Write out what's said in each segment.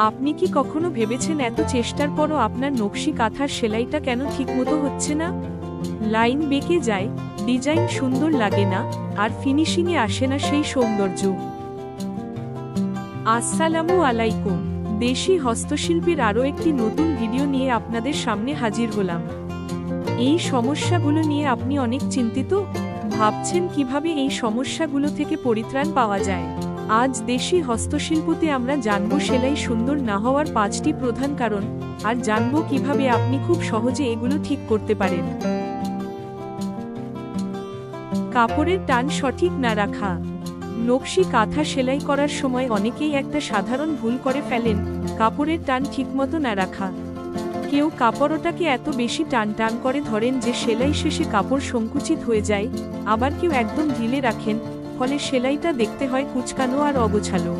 আপনি কি কখনো ভেবেছেন এত চেষ্টার পরও আপনার নকশি কাঁথার সেলাইটা কেন ঠিকমতো হচ্ছে না? লাইন বেঁকে যায়, ডিজাইন সুন্দর লাগে না, আর ফিনিশিংয়ে আসে না সেই সৌন্দর্য। আসসালামু আলাইকুম। দেশি হস্তশিল্পের আরও একটি নতুন ভিডিও নিয়ে আপনাদের সামনে হাজির হলাম। এই সমস্যাগুলো নিয়ে আপনি অনেক চিন্তিত? ভাবছেন কিভাবে এই সমস্যাগুলো থেকে পরিত্রাণ পাওয়া যায়? আজ দেশি হস্তশিল্পতে আমরা জানব সেলাই সুন্দর না হওয়ার 5টি প্রধান কারণ, আর জানব কিভাবে আপনি খুব সহজে এগুলো ঠিক করতে পারেন। কাপড়ের টান সঠিক না রাখা। নকশি কাঁথা সেলাই করার সময় অনেকেই একটা সাধারণ ভুল করে ফেলেন, কাপড়ের টান ঠিকমতো না রাখা। কেউ কাপড়টাকে এত বেশি টান করে ধরেন যে সেলাই শেষে কাপড় সংকুচিত হয়ে যায়, আবার কেউ একদম ঢিলে রাখেন, ফলে সেলাইটা দেখতে হয় কুচকানো আর অগোছালো।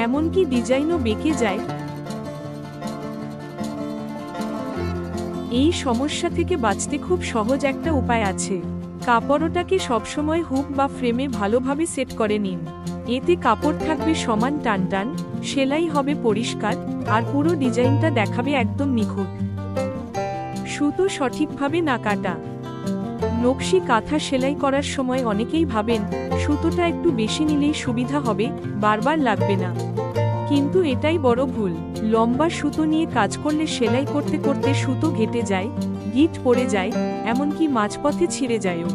এমনকি ডিজাইনও বেঁকে যায়। এই সমস্যা থেকে বাঁচতে খুব সহজ একটা উপায় আছে। কাপড়টাকে সবসময় হুক বা ফ্রেমে ভালোভাবে সেট করে নিন। এতে কাপড় থাকবে সমান টান, সেলাই হবে পরিষ্কার, আর পুরো ডিজাইনটা দেখাবে একদম নিখুঁত। সুতো সঠিকভাবে না কাটা। নকশি কাঁথা সেলাই করার সময় অনেকেই ভাবেন সুতোটা একটু বেশি নিলেই সুবিধা হবে, বারবার লাগবে না। কিন্তু এটাই বড় ভুল। লম্বা সুতো নিয়ে কাজ করলে সেলাই করতে করতে সুতো ঘেটে যায়, গিঁট পড়ে যায়, এমনকি মাঝপথে ছিঁড়ে যায়ও।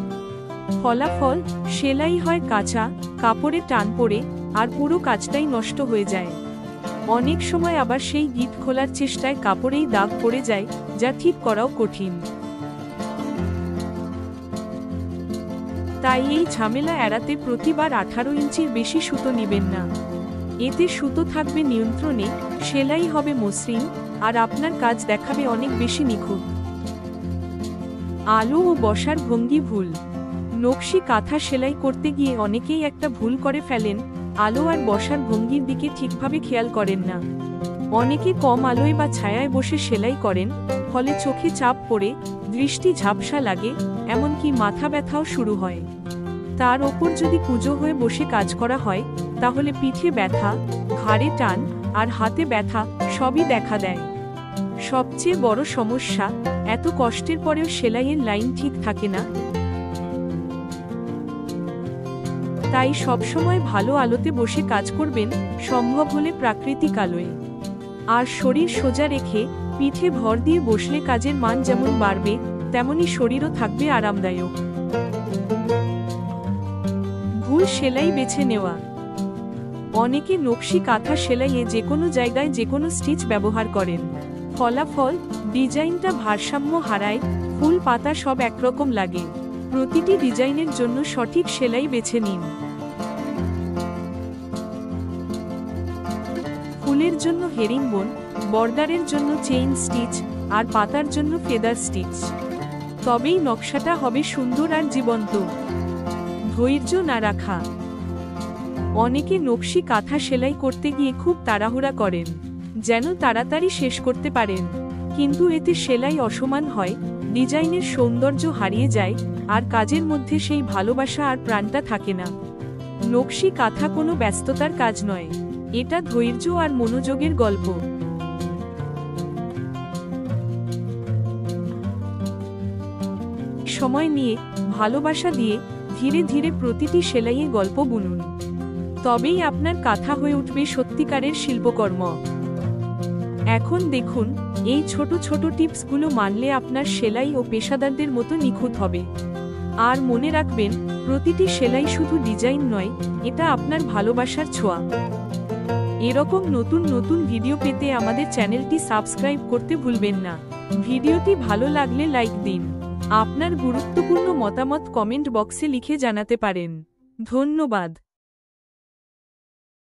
ফলাফল, সেলাই হয় কাঁচা, কাপড়ে টান পড়ে, আর পুরো কাজটাই নষ্ট হয়ে যায়। অনেক সময় আবার সেই গিঁট খোলার চেষ্টায় কাপড়েই দাগ পড়ে যায়, যা ঠিক করাও কঠিন। তাই এই ঝামেলা এড়াতে প্রতিবার 18 ইঞ্চির বেশি সুতো নেবেন না। এতে সুতো থাকবে নিয়ন্ত্রণে, সেলাই হবে মসৃণ, আর আপনার কাজ দেখাবে অনেক বেশি নিখুঁত। আলো ও বসার ভঙ্গি ভুল। নকশি কাঁথা সেলাই করতে গিয়ে অনেকেই একটা ভুল করে ফেলেন, আলো আর বসার ভঙ্গির দিকে ঠিকভাবে খেয়াল করেন না। অনেকে কম আলোয় বা ছায়ায় বসে সেলাই করেন, ফলে চোখে চাপ পড়ে, দৃষ্টি ঝাপসা লাগে, এমনকি মাথা ব্যথাও শুরু হয়। তার ওপর যদি কুঁজো হয়ে বসে কাজ করা হয়, তাহলে পিঠে ব্যথা, ঘাড়ে টান, আর হাতে ব্যথা সবই দেখা দেয়। সবচেয়ে বড় সমস্যা, এত কষ্টের পরেও সেলাইয়ের লাইন ঠিক থাকে না। তাই সবসময় ভালো আলোতে বসে কাজ করবেন, সম্ভব হলে প্রাকৃতিক আলোয়। আর শরীর সোজা রেখে পিঠে ভর দিয়ে বসলে কাজের মান যেমন বাড়বে, তেমনি শরীরও থাকবে আরামদায়ক। ভুল সেলাই বেছে নেওয়া। অনেকে নকশি কাঁথা সেলাইয়ে যেকোনো জায়গায় যেকোনো স্টিচ ব্যবহার করেন। ফলাফল, ডিজাইনটা ভারসাম্য হারায়, ফুল পাতা সব একরকম লাগে। প্রতিটি ডিজাইনের জন্য সঠিক সেলাই বেছে নিন। ফুলের জন্য হেরিংবোন, বর্ডারের জন্য চেইন স্টিচ, আর পাতার জন্য ফেদার স্টিচ। তবেই নকশাটা হবে সুন্দর আর জীবন্ত। ধৈর্য না রাখা। অনেকে নকশি কাঁথা সেলাই করতে গিয়ে খুব তাড়াহুড়া করেন, যেন তাড়াতাড়ি শেষ করতে পারেন। কিন্তু এতে সেলাই অসমান হয়, ডিজাইনের সৌন্দর্য হারিয়ে যায়, আর কাজের মধ্যে সেই ভালোবাসা আর প্রাণটা থাকে না। নকশি কাঁথা কোনো ব্যস্ততার কাজ নয়, এটা ধৈর্য আর মনোযোগের গল্প। সময় নিয়ে, ভালোবাসা দিয়ে, ধীরে ধীরে প্রতিটি সেলাইয়ে গল্প বুনুন। তবেই আপনার কাঁথা হয়ে উঠবে সত্যিকারের শিল্পকর্ম। এখন দেখুন, এই ছোট ছোট টিপসগুলো মানলে আপনার সেলাই ও পেশাদারদের মতো নিখুঁত হবে। আর মনে রাখবেন, প্রতিটি সেলাই শুধু ডিজাইন নয়, এটা আপনার ভালোবাসার ছোঁয়া। এরকম নতুন নতুন ভিডিও পেতে আমাদের চ্যানেলটি সাবস্ক্রাইব করতে ভুলবেন না। ভিডিওটি ভালো লাগলে লাইক দিন। আপনার গুরুত্বপূর্ণ মতামত কমেন্ট বক্সে লিখে জানাতে পারেন। ধন্যবাদ।